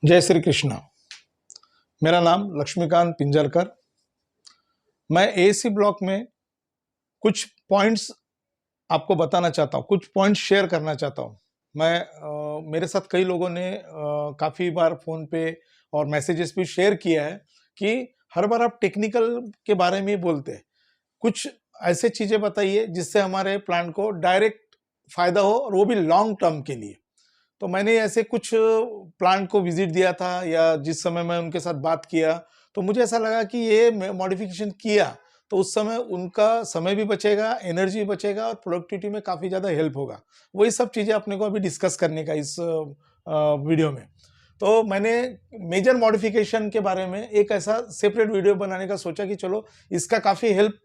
जय श्री कृष्णा। मेरा नाम लक्ष्मीकांत पिंजरकर। मैं एसी ब्लॉक में कुछ पॉइंट्स आपको बताना चाहता हूँ, कुछ पॉइंट्स शेयर करना चाहता हूँ। मेरे साथ कई लोगों ने काफ़ी बार फ़ोन पे और मैसेजेस भी शेयर किया है कि हर बार आप टेक्निकल के बारे में ही बोलते हैं। कुछ ऐसे चीज़ें बताइए जिससे हमारे प्लांट को डायरेक्ट फ़ायदा हो और वो भी लॉन्ग टर्म के लिए। तो मैंने ऐसे कुछ प्लांट को विजिट दिया था या जिस समय मैं उनके साथ बात किया, तो मुझे ऐसा लगा कि ये मॉडिफिकेशन किया तो उस समय उनका समय भी बचेगा, एनर्जी भी बचेगा और प्रोडक्टिविटी में काफ़ी ज़्यादा हेल्प होगा। वही सब चीज़ें अपने को अभी डिस्कस करने का इस वीडियो में। तो मैंने मेजर मॉडिफिकेशन के बारे में एक ऐसा सेपरेट वीडियो बनाने का सोचा कि चलो इसका काफ़ी हेल्प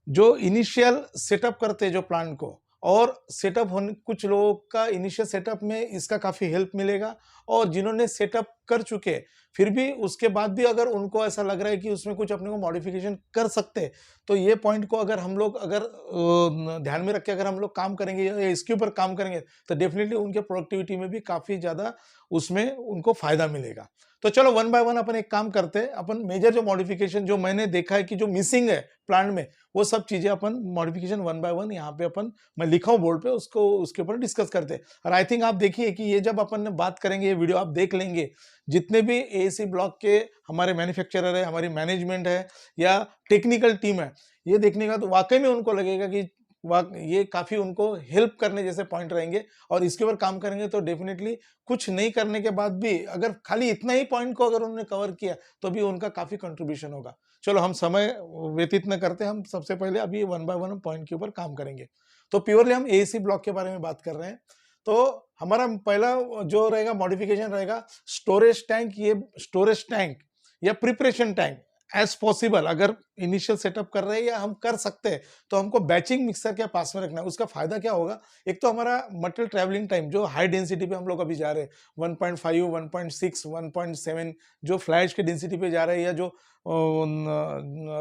जो इनिशियल सेटअप करते हैं जो प्लांट को, और सेटअप होने कुछ लोगों का इनिशियल सेटअप में इसका काफ़ी हेल्प मिलेगा। और जिन्होंने सेटअप कर चुके फिर भी उसके बाद भी अगर उनको ऐसा लग रहा है कि उसमें कुछ अपने को मॉडिफिकेशन कर सकते हैं, तो ये पॉइंट को अगर हम लोग अगर ध्यान में रख के अगर हम लोग काम करेंगे या इसके ऊपर काम करेंगे तो डेफिनेटली उनके प्रोडक्टिविटी में भी काफ़ी ज़्यादा उसमें उनको फ़ायदा मिलेगा। तो चलो वन बाय वन अपन एक काम करते हैं। अपन मेजर जो मॉडिफिकेशन जो मैंने देखा है कि जो मिसिंग है प्लांट में, वो सब चीज़ें अपन मॉडिफिकेशन वन बाय वन यहाँ पे अपन मैं लिखा हूँ बोर्ड पे, उसको उसके ऊपर डिस्कस करते हैं। और आई थिंक आप देखिए कि ये जब अपन बात करेंगे, ये वीडियो आप देख लेंगे, जितने भी एएसी ब्लॉक के हमारे मैन्युफैक्चरर है, हमारी मैनेजमेंट है या टेक्निकल टीम है, ये देखने का तो वाकई में उनको लगेगा कि ये काफ़ी उनको हेल्प करने जैसे पॉइंट रहेंगे। और इसके ऊपर काम करेंगे तो डेफिनेटली कुछ नहीं करने के बाद भी अगर खाली इतना ही पॉइंट को अगर उन्होंने कवर किया तो भी उनका काफ़ी कंट्रीब्यूशन होगा। चलो हम समय व्यतीत न करते, हम सबसे पहले अभी वन बाय वन पॉइंट के ऊपर काम करेंगे। तो प्योरली हम एसी ब्लॉक के बारे में बात कर रहे हैं। तो हमारा पहला जो रहेगा मॉडिफिकेशन रहेगा स्टोरेज टैंक। ये स्टोरेज टैंक या प्रिपरेशन टैंक एज पॉसिबल अगर इनिशियल सेटअप कर रहे हैं या हम कर सकते हैं तो हमको बैचिंग मिक्सर के पास में रखना है। उसका फायदा क्या होगा, एक तो हमारा मटेरियल ट्रैवलिंग टाइम जो हाई डेंसिटी पे हम लोग अभी जा रहे हैं 1.5 1.6 1.7 जो फ्लैश के डेंसिटी पे जा रहे हैं, या जो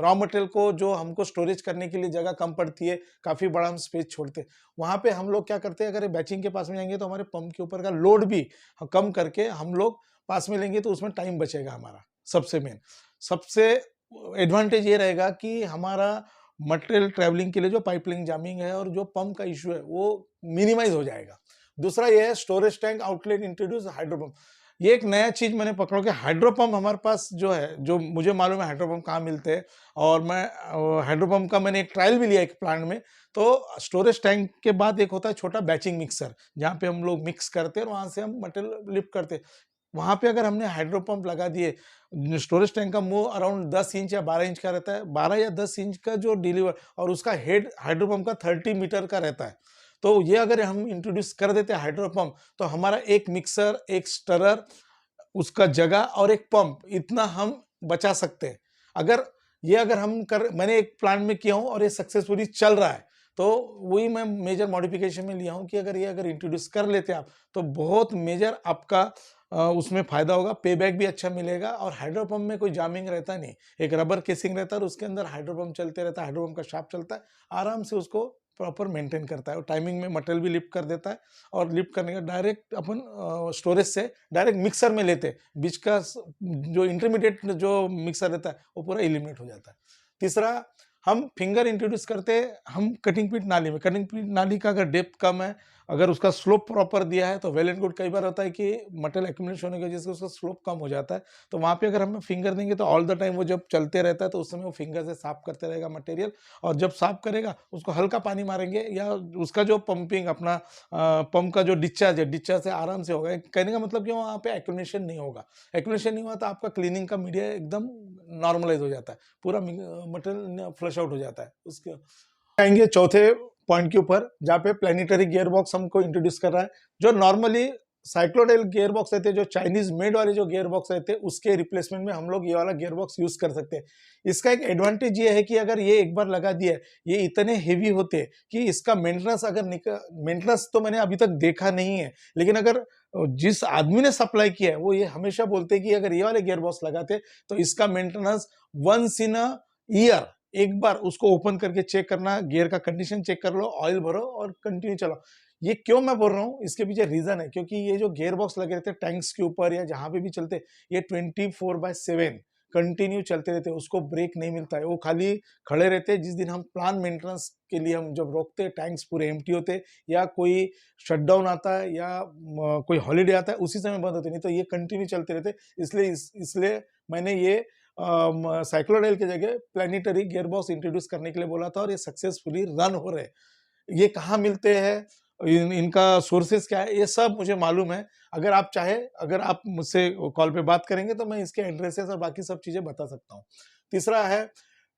रॉ मटेरियल को जो हमको स्टोरेज करने के लिए जगह कम पड़ती है, काफ़ी बड़ा हम स्पेस छोड़ते हैं, वहाँ पे हम लोग क्या करते हैं, अगर बैचिंग के पास में जाएंगे तो हमारे पंप के ऊपर का लोड भी कम करके हम लोग पास में लेंगे तो उसमें टाइम बचेगा हमारा। सबसे एडवांटेज ये रहेगा कि हमारा मटेरियल ट्रैवलिंग के लिए जो पाइपलाइन जामिंग है और जो पंप का इशू है वो मिनिमाइज हो जाएगा। दूसरा ये है storage tank outlet introduce hydro pump. ये एक नया चीज मैंने पकड़ा कि हाइड्रो पंप हमारे पास जो है, जो मुझे मालूम है हाइड्रो पंप कहाँ मिलते हैं, और मैं हाइड्रो पंप का मैंने एक ट्रायल भी लिया एक प्लांट में। तो स्टोरेज टैंक के बाद एक होता है छोटा बैचिंग मिक्सर, जहाँ पे हम लोग मिक्स करते हैं और वहाँ से हम मटेरियल लिफ्ट करते हैं। वहाँ पे अगर हमने हाइड्रो पंप लगा दिए, स्टोरेज टैंक का मुंह अराउंड 10 इंच या 12 इंच का रहता है, 12 या 10 इंच का जो डिलीवर, और उसका हेड हाइड्रो पंप का 30 मीटर का रहता है। तो ये अगर हम इंट्रोड्यूस कर देते हैं हाइड्रो पंप, तो हमारा एक मिक्सर, एक स्टरर, उसका जगह और एक पंप, इतना हम बचा सकते हैं। अगर हम कर मैंने एक प्लांट में किया हूँ और ये सक्सेसफुली चल रहा है, तो वही मैं मेजर मॉडिफिकेशन में लिया हूँ कि अगर इंट्रोड्यूस कर लेते हैं आप, तो बहुत मेजर आपका उसमें फ़ायदा होगा, पे बैक भी अच्छा मिलेगा। और हाइड्रो पंप में कोई जामिंग रहता नहीं, एक रबर केसिंग रहता है और उसके अंदर हाइड्रो पंप चलते रहता है, हाइड्रो पंप का शाफ्ट चलता है, आराम से उसको प्रॉपर मेंटेन करता है और टाइमिंग में मटेरियल भी लिफ्ट कर देता है। और लिफ्ट करने का डायरेक्ट अपन स्टोरेज से डायरेक्ट मिक्सर में लेते हैं, बीच का जो इंटरमीडिएट जो मिक्सर रहता है वो पूरा एलिमिनेट हो जाता है। तीसरा, हम फिंगर इंट्रोड्यूस करते हैं हम कटिंग पिट नाली में। कटिंग पिट नाली का अगर डेप्थ कम है, अगर उसका स्लोप प्रॉपर दिया है तो वेल एंड गुड। कई बार होता है कि मटेरियल एक्यूमुलेशन होने की वजह से उसका स्लोप कम हो जाता है, तो वहाँ पे अगर हम फिंगर देंगे तो ऑल द टाइम वो जब चलते रहता है तो उस समय वो फिंगर से साफ करते रहेगा मटेरियल। और जब साफ करेगा उसको हल्का पानी मारेंगे या उसका जो पंपिंग अपना पंप का जो डिस्चार्ज है, डिस्चार्ज से आराम से होगा। कहने का मतलब कि वहाँ पे एक्यूमुलेशन नहीं होगा। एक्यूमुलेशन नहीं हुआ तो आपका क्लीनिंग का मीडिया एकदम नॉर्मलाइज हो जाता है, पूरा मटेरियल फ्लश आउट हो जाता है। उसके आएंगे चौथे पॉइंट के ऊपर, जहाँ पे प्लेनेटरी गियर बॉक्स हमको इंट्रोड्यूस कर रहा है। जो नॉर्मली साइक्लोडेल गियर बॉक्स रहते हैं, जो चाइनीज मेड वाले जो गियर बॉक्स रहते हैं, उसके रिप्लेसमेंट में हम लोग ये वाला गियर बॉक्स यूज कर सकते हैं। इसका एक एडवांटेज ये है कि अगर ये एक बार लगा दिया है, ये इतने हेवी होते हैं कि इसका मेंटेनेंस तो मैंने अभी तक देखा नहीं है, लेकिन अगर जिस आदमी ने सप्लाई किया है वो ये हमेशा बोलते हैं कि अगर ये वाले गियर बॉक्स लगाते तो इसका maintenance once in a year एक बार उसको ओपन करके चेक करना, गियर का कंडीशन चेक कर लो, ऑयल भरो और कंटिन्यू चलाओ। ये क्यों मैं बोल रहा हूँ, इसके पीछे रीजन है, क्योंकि ये जो गियर बॉक्स लगे रहते हैं टैंक्स के ऊपर या जहां पे भी चलते, ये 24/7 कंटिन्यू चलते रहते हैं, उसको ब्रेक नहीं मिलता है, वो खाली खड़े रहते हैं। जिस दिन हम प्लान मेंटेनेंस के लिए हम जब रोकते हैं, टैंक्स पूरे एम्प्टी होते, या कोई शटडाउन आता है या कोई हॉलीडे आता है, उसी समय बंद होते, नहीं तो ये कंटिन्यू चलते रहते। इसलिए मैंने ये साइक्लोडाइल की जगह प्लानिटरी गियर बॉक्स इंट्रोड्यूस करने के लिए बोला था, और ये सक्सेसफुली रन हो रहे। ये कहाँ मिलते हैं, इनका सोर्सेस क्या है, ये सब मुझे मालूम है। अगर आप चाहे, अगर आप मुझसे कॉल पे बात करेंगे तो मैं इसके एड्रेसेस और बाकी सब चीजें बता सकता हूँ। तीसरा है,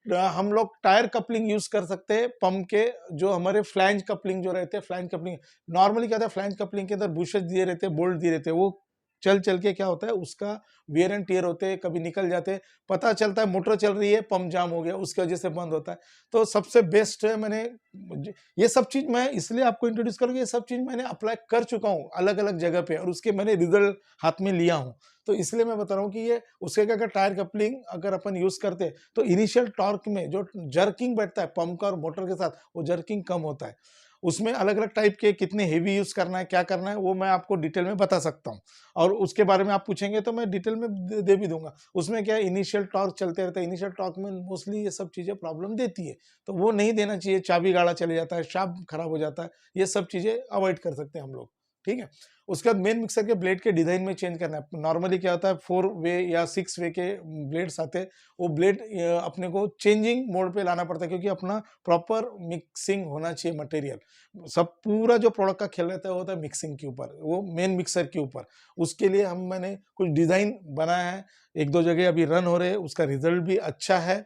हम लोग टायर कपलिंग यूज कर सकते हैं पंप के, जो हमारे फ्लैंज कपलिंग जो रहते हैं, फ्लैंज कपलिंग नॉर्मली क्या होता है, फ्लैंज कपलिंग के अंदर बुशेस दिए रहते हैं, बोल्ट दिए रहते हैं, वो चल चल के क्या होता है, उसका वियर एंड टियर होते हैं, कभी निकल जाते हैं, पता चलता है मोटर चल रही है, पंप जाम हो गया, उसकी वजह से बंद होता है। तो सबसे बेस्ट है, मैंने ये सब चीज मैं इसलिए आपको इंट्रोड्यूस करूंगा, ये सब चीज मैंने अप्लाई कर चुका हूँ अलग अलग जगह पे, और उसके मैंने रिजल्ट हाथ में लिया हूँ। तो इसलिए मैं बता रहा हूँ कि ये उसके क्या टायर कपलिंग अगर अपन यूज करते हैं तो इनिशियल टॉर्क में जो जर्किंग बैठता है पंप का और मोटर के साथ, वो जर्किंग कम होता है। उसमें अलग अलग टाइप के कितने हेवी यूज करना है, क्या करना है, वो मैं आपको डिटेल में बता सकता हूँ, और उसके बारे में आप पूछेंगे तो मैं डिटेल में दे भी दूंगा। उसमें क्या है, इनिशियल टॉर्क चलते रहता है, इनिशियल टॉर्क में मोस्टली ये सब चीजें प्रॉब्लम देती है, तो वो नहीं देना चाहिए। चाबी गाड़ा चले जाता है, शाफ्ट खराब हो जाता है, ये सब चीजें अवॉइड कर सकते हैं हम लोग। ठीक है। उसके बाद मेन मिक्सर के ब्लेड के डिजाइन में चेंज करना है। नॉर्मली क्या होता है, 4 वे या 6 वे के ब्लेड्स आते हैं, वो ब्लेड अपने को चेंजिंग मोड पे लाना पड़ता है, क्योंकि अपना प्रॉपर मिक्सिंग होना चाहिए मटेरियल। सब पूरा जो प्रोडक्ट का खेल रहता है वो होता है मिक्सिंग के ऊपर, वो मेन मिक्सर के ऊपर। उसके लिए मैंने कुछ डिजाइन बनाया है, 1-2 जगह अभी रन हो रहे हैं, उसका रिजल्ट भी अच्छा है।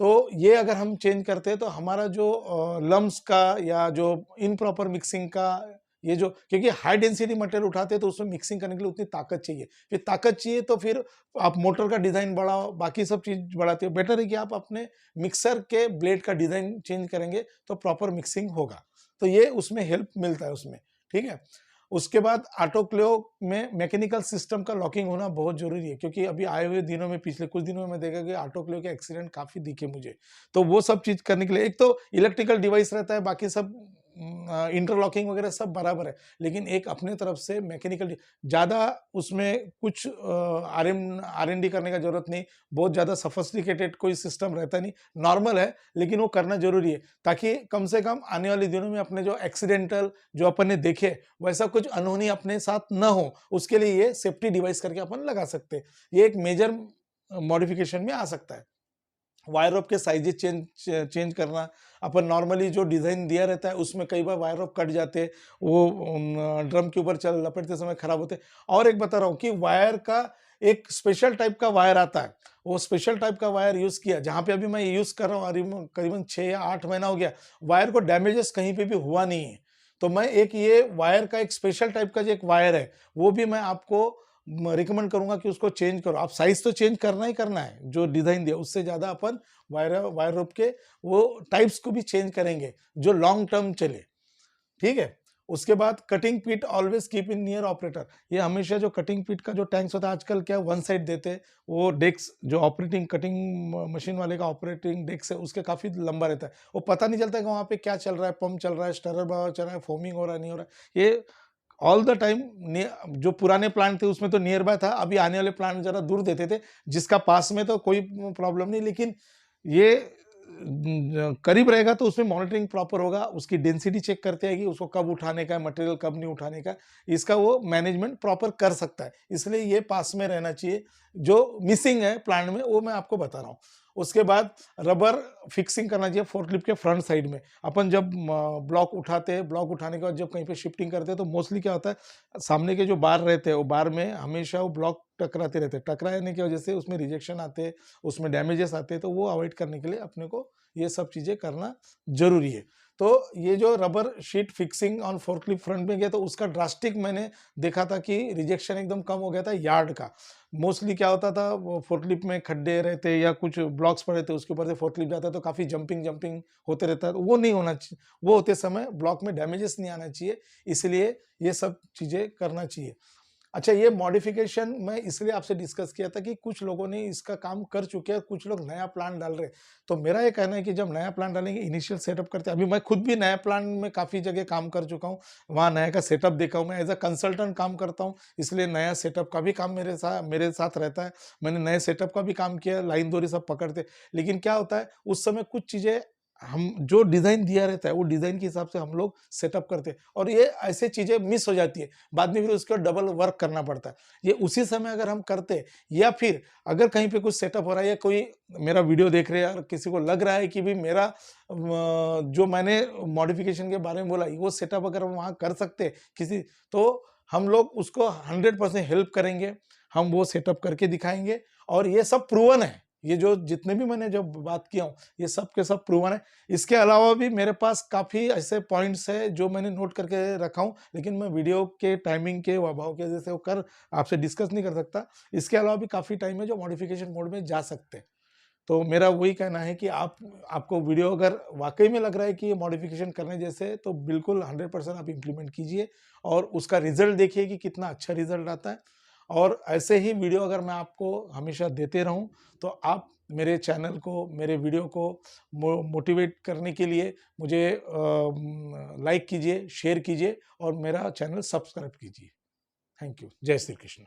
तो ये अगर हम चेंज करते हैं तो हमारा जो लम्स का या जो इनप्रॉपर मिक्सिंग का, ये जो, क्योंकि हाई डेंसिटी मटेरियल उठाते हैं तो उसमें मिक्सिंग करने के लिए उतनी ताकत चाहिए, फिर ताकत चाहिए तो फिर आप मोटर का डिजाइन बढ़ाओ, बाकी सब चीज बढ़ाते हो। बेटर है कि आप अपने मिक्सर के ब्लेड का डिजाइन चेंज करेंगे तो प्रॉपर मिक्सिंग होगा, तो ये उसमें हेल्प मिलता है उसमें। ठीक है। उसके बाद ऑटोक्लेव में मैकेनिकल सिस्टम का लॉकिंग होना बहुत जरूरी है, क्योंकि अभी आए हुए दिनों में, पिछले कुछ दिनों में मैं देखा कि ऑटोक्लेव के एक्सीडेंट काफी दिखे मुझे। तो वो सब चीज करने के लिए एक तो इलेक्ट्रिकल डिवाइस रहता है, बाकी सब इंटरलॉकिंग वगैरह सब बराबर है, लेकिन एक अपने तरफ से मैकेनिकल, ज्यादा उसमें कुछ R&D करने का जरूरत नहीं, बहुत ज्यादा सफिस्टिकेटेड कोई सिस्टम रहता नहीं, नॉर्मल है, लेकिन वो करना जरूरी है, ताकि कम से कम आने वाले दिनों में अपने जो एक्सीडेंटल जो अपन ने देखे वैसा कुछ अनहोनी अपने साथ न हो, उसके लिए ये सेफ्टी डिवाइस करके अपन लगा सकते हैं। ये एक मेजर मॉडिफिकेशन में आ सकता है। वायर रोप के साइजेस चेंज करना, अपन नॉर्मली जो डिजाइन दिया रहता है उसमें कई बार वायर रोप कट जाते, वो ड्रम के ऊपर चल लपेटते समय खराब होते। और एक बता रहा हूँ कि वायर का एक स्पेशल टाइप का वायर आता है, वो स्पेशल टाइप का वायर यूज किया, जहां पे अभी मैं यूज कर रहा हूँ, करीबन 6 या 8 महीना हो गया, वायर को डैमेजेस कहीं पे भी हुआ नहीं है। तो मैं एक ये वायर का एक स्पेशल टाइप का जो एक वायर है, वो भी मैं आपको रिकमेंड करूंगा कि उसको चेंज करो। आप साइज तो चेंज करना ही करना है, जो डिजाइन दिया उससे ज्यादा अपन वायर रोप के वो टाइप्स को भी चेंज करेंगे जो लॉन्ग टर्म चले। ठीक है। उसके बाद cutting pit always keep in near operator, ये हमेशा जो कटिंग पिट का जो टैंक्स होता है, आजकल क्या वन साइड देते हैं, वो डेस्क जो ऑपरेटिंग कटिंग मशीन वाले का ऑपरेटिंग डेस्क है उसके काफी लंबा रहता है, वो पता नहीं चलता है कि वहां पे क्या चल रहा है, पंप चल रहा है, स्टरर बार चल रहा है, फोमिंग हो रहा है, नहीं हो रहा है। ये ऑल द टाइम, जो पुराने प्लांट थे उसमें तो नियर बाय था, अभी आने वाले प्लांट जरा दूर देते थे, जिसका पास में तो कोई प्रॉब्लम नहीं, लेकिन ये करीब रहेगा तो उसमें मॉनिटरिंग प्रॉपर होगा, उसकी डेंसिटी चेक करते हैं कि उसको कब उठाने का है मटेरियल, कब नहीं उठाने का, इसका वो मैनेजमेंट प्रॉपर कर सकता है, इसलिए ये पास में रहना चाहिए। जो मिसिंग है प्लांट में वो मैं आपको बता रहा हूँ। उसके बाद रबर फिक्सिंग करना चाहिए फोर्कलिफ्ट के फ्रंट साइड में। अपन जब ब्लॉक उठाते हैं, ब्लॉक उठाने के बाद जब कहीं पे शिफ्टिंग करते हैं तो मोस्टली क्या होता है, सामने के जो बार रहते हैं वो बार में हमेशा वो ब्लॉक टकराते रहते हैं, टकराने की वजह से उसमें रिजेक्शन आते हैं, उसमें डैमेजेस आते हैं, तो वो अवॉइड करने के लिए अपने को ये सब चीजें करना जरूरी है। तो ये जो rubber sheet fixing on forklift front में गया तो उसका ड्रास्टिक मैंने देखा था कि रिजेक्शन एकदम कम हो गया था यार्ड का। मोस्टली क्या होता था, वो फोर्कलिफ्ट में खड्डे रहते या कुछ ब्लॉक्स पड़े थे, उसके ऊपर से फोर्कलिफ्ट जाता तो काफी जंपिंग होते रहता है, तो वो नहीं होना चाहिए, वो होते समय ब्लॉक में डैमेजेस नहीं आना चाहिए, इसलिए ये सब चीजें करना चाहिए। अच्छा, ये मॉडिफिकेशन मैं इसलिए आपसे डिस्कस किया था कि कुछ लोगों ने इसका काम कर चुके हैं, कुछ लोग नया प्लान डाल रहे हैं। तो मेरा ये कहना है कि जब नया प्लान डालेंगे, इनिशियल सेटअप करते हैं। अभी मैं खुद भी नया प्लान में काफ़ी जगह काम कर चुका हूँ, वहाँ नया का सेटअप देखा हूँ। मैं एज़ अ कंसल्टेंट काम करता हूँ, इसलिए नया सेटअप का भी काम मेरे साथ रहता है। मैंने नए सेटअप का भी काम किया, लाइन डोरी सब पकड़ते। लेकिन क्या होता है, उस समय कुछ चीज़ें हम जो डिज़ाइन दिया रहता है, वो डिज़ाइन के हिसाब से हम लोग सेटअप करते हैं और ये ऐसी चीज़ें मिस हो जाती है। बाद में फिर उसका डबल वर्क करना पड़ता है। ये उसी समय अगर हम करते, या फिर अगर कहीं पे कुछ सेटअप हो रहा है या कोई मेरा वीडियो देख रहे हैं और किसी को लग रहा है कि भी मेरा जो मैंने मॉडिफिकेशन के बारे में बोला, वो सेटअप अगर हम वहाँ कर सकते किसी, तो हम लोग उसको 100% हेल्प करेंगे। हम वो सेटअप करके दिखाएँगे और ये सब प्रूवन है। ये जो जितने भी मैंने जो बात किया हूँ, ये सब के सब प्रूवन है। इसके अलावा भी मेरे पास काफ़ी ऐसे पॉइंट्स हैं जो मैंने नोट करके रखा हूँ, लेकिन मैं वीडियो के टाइमिंग के अभाव की वजह से वो कर आपसे डिस्कस नहीं कर सकता। इसके अलावा भी काफ़ी टाइम है जो मॉडिफिकेशन मोड में जा सकते हैं। तो मेरा वही कहना है कि आपको वीडियो अगर वाक़ई में लग रहा है कि ये मॉडिफिकेशन करने जैसे है, तो बिल्कुल 100% आप इम्प्लीमेंट कीजिए और उसका रिज़ल्ट देखिए कि कितना अच्छा रिज़ल्ट आता है। और ऐसे ही वीडियो अगर मैं आपको हमेशा देते रहूँ, तो आप मेरे चैनल को, मेरे वीडियो को मोटिवेट करने के लिए मुझे लाइक कीजिए, शेयर कीजिए और मेरा चैनल सब्सक्राइब कीजिए। Thank you. जय श्री कृष्ण।